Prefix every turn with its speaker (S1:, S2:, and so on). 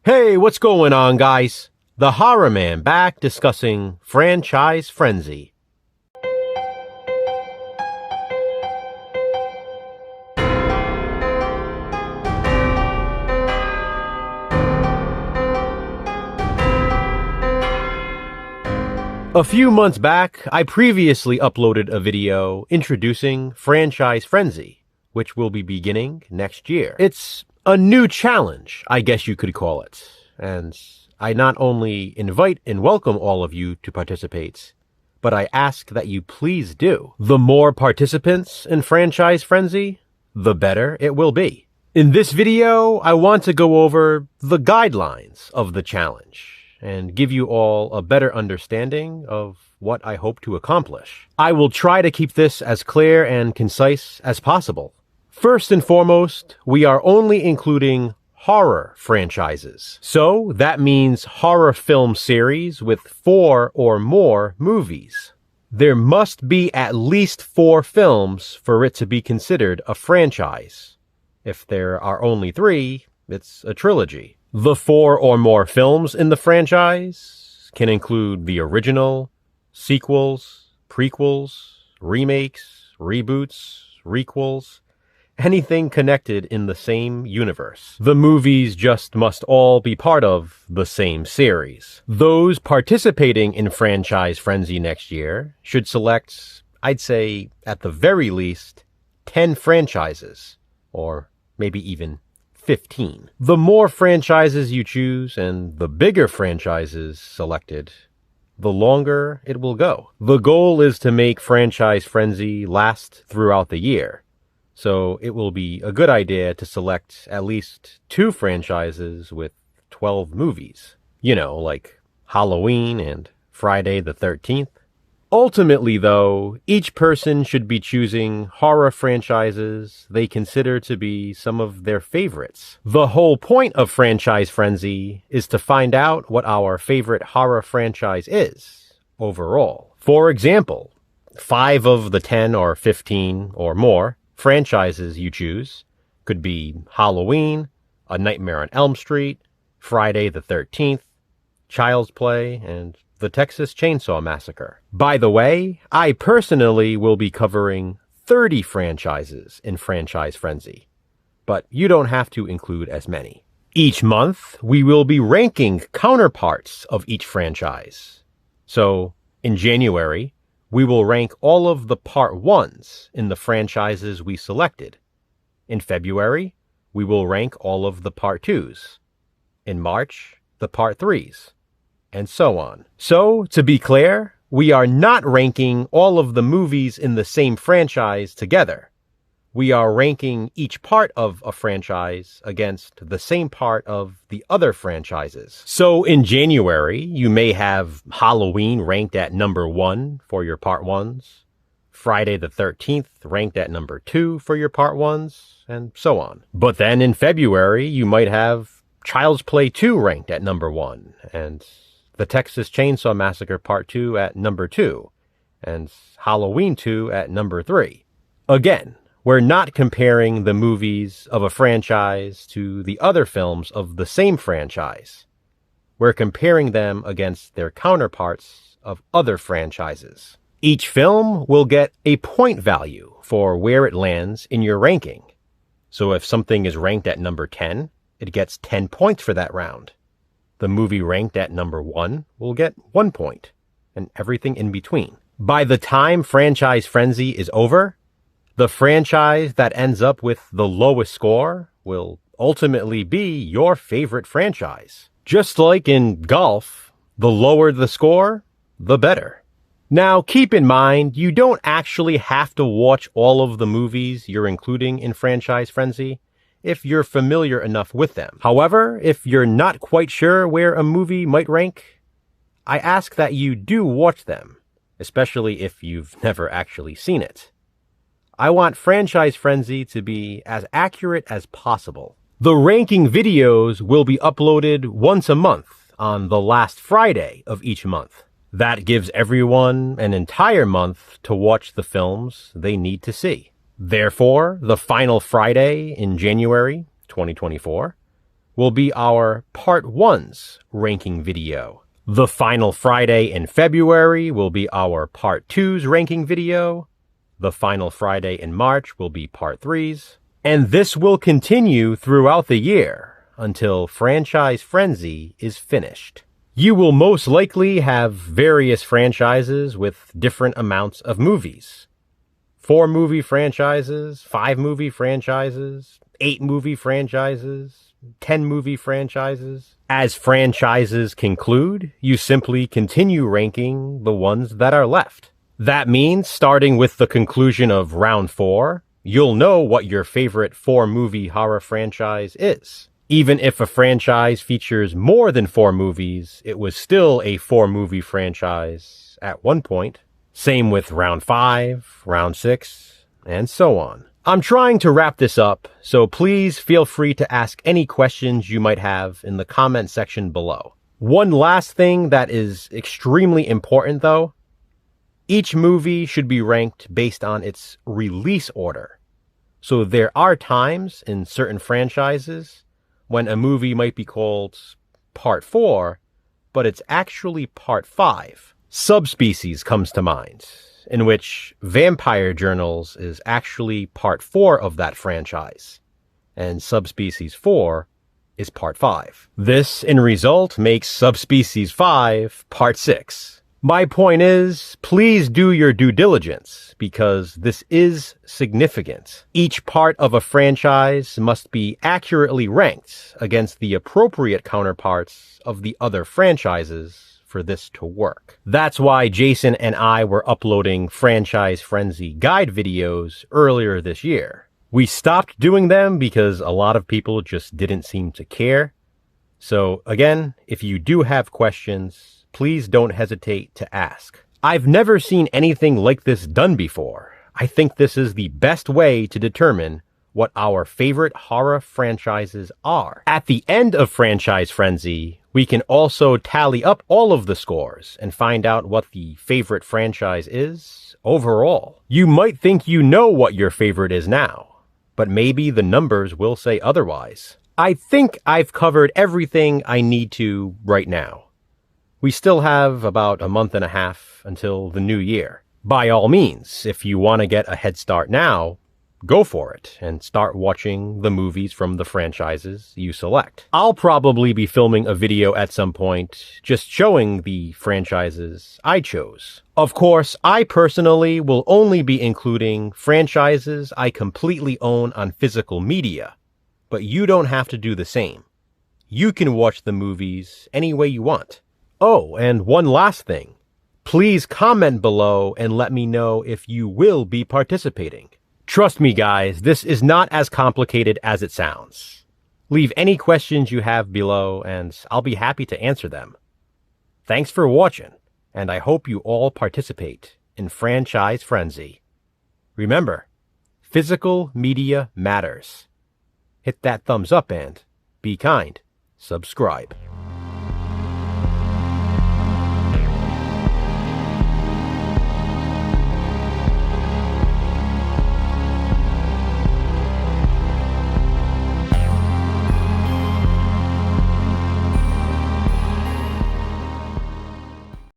S1: Hey, what's going on, guys? The Horror Man back discussing Franchise Frenzy. A few months back, I previously uploaded a video introducing Franchise Frenzy, which will be beginning next year. It's a new challenge, I guess you could call it, and I not only invite and welcome all of you to participate, but I ask that you please do. The more participants in Franchise Frenzy, the better it will be. In this video, I want to go over the guidelines of the challenge and give you all a better understanding of what I hope to accomplish. I will try to keep this as clear and concise as possible. First and foremost, we are only including horror franchises. So that means horror film series with 4 or more movies. There must be at least 4 films for it to be considered a franchise. If there are only 3, it's a trilogy. The 4 or more films in the franchise can include the original, sequels, prequels, remakes, reboots, requels, anything connected in the same universe. The movies just must all be part of the same series. Those participating in Franchise Frenzy next year should select, I'd say, at the very least, 10 franchises, or maybe even 15. The more franchises you choose and the bigger franchises selected, the longer it will go. The goal is to make Franchise Frenzy last throughout the year, so it will be a good idea to select at least 2 franchises with 12 movies. You know, like Halloween and Friday the 13th. Ultimately, though, each person should be choosing horror franchises they consider to be some of their favorites. The whole point of Franchise Frenzy is to find out what our favorite horror franchise is, overall. For example, 5 of the 10 or 15 or more franchises you choose could be Halloween, A Nightmare on Elm Street, Friday the 13th, Child's Play, and The Texas Chainsaw Massacre. By the way, I personally will be covering 30 franchises in Franchise Frenzy, but you don't have to include as many. Each month, we will be ranking counterparts of each franchise. So, in January, we will rank all of the Part 1s in the franchises we selected. In February, we will rank all of the Part 2s. In March, the Part 3s. And so on. So, to be clear, we are not ranking all of the movies in the same franchise together. We are ranking each part of a franchise against the same part of the other franchises. So, in January, you may have Halloween ranked at number 1 for your Part 1s, Friday the 13th ranked at number 2 for your Part 1s, and so on. But then in February, you might have Child's Play 2 ranked at number 1, and The Texas Chainsaw Massacre Part 2 at number 2, and Halloween 2 at number 3. Again, we're not comparing the movies of a franchise to the other films of the same franchise. We're comparing them against their counterparts of other franchises. Each film will get a point value for where it lands in your ranking. So if something is ranked at number 10, it gets 10 points for that round. The movie ranked at number 1 will get 1 point, and everything in between. By the time Franchise Frenzy is over, the franchise that ends up with the lowest score will ultimately be your favorite franchise. Just like in golf, the lower the score, the better. Now, keep in mind, you don't actually have to watch all of the movies you're including in Franchise Frenzy if you're familiar enough with them. However, if you're not quite sure where a movie might rank, I ask that you do watch them, especially if you've never actually seen it. I want Franchise Frenzy to be as accurate as possible. The ranking videos will be uploaded once a month on the last Friday of each month. That gives everyone an entire month to watch the films they need to see. Therefore, the final Friday in January 2024 will be our Part 1's ranking video. The final Friday in February will be our Part 2's ranking video. The final Friday in March will be Part 3's. And this will continue throughout the year until Franchise Frenzy is finished. You will most likely have various franchises with different amounts of movies. 4 movie franchises, 5 movie franchises, 8 movie franchises, 10 movie franchises. As franchises conclude, you simply continue ranking the ones that are left. That means, starting with the conclusion of round 4, you'll know what your favorite 4-movie horror franchise is. Even if a franchise features more than 4 movies, it was still a 4-movie franchise at one point. Same with round 5, round 6, and so on. I'm trying to wrap this up, so please feel free to ask any questions you might have in the comment section below. One last thing that is extremely important though, each movie should be ranked based on its release order. So there are times in certain franchises when a movie might be called Part 4, but it's actually Part 5. Subspecies comes to mind, in which Vampire Journals is actually Part 4 of that franchise, and Subspecies 4 is Part 5. This, in result, makes Subspecies 5 Part 6. My point is, please do your due diligence, because this is significant. Each part of a franchise must be accurately ranked against the appropriate counterparts of the other franchises for this to work. That's why Jason and I were uploading Franchise Frenzy guide videos earlier this year. We stopped doing them because a lot of people just didn't seem to care. So again, if you do have questions, please don't hesitate to ask. I've never seen anything like this done before. I think this is the best way to determine what our favorite horror franchises are. At the end of Franchise Frenzy, we can also tally up all of the scores and find out what the favorite franchise is overall. You might think you know what your favorite is now, but maybe the numbers will say otherwise. I think I've covered everything I need to right now. We still have about a month and a half until the new year. By all means, if you want to get a head start now, go for it and start watching the movies from the franchises you select. I'll probably be filming a video at some point just showing the franchises I chose. Of course, I personally will only be including franchises I completely own on physical media, but you don't have to do the same. You can watch the movies any way you want. Oh, and one last thing. Please comment below and let me know if you will be participating. Trust me guys, this is not as complicated as it sounds. Leave any questions you have below and I'll be happy to answer them. Thanks for watching, and I hope you all participate in Franchise Frenzy. Remember, physical media matters. Hit that thumbs up and be kind. Subscribe.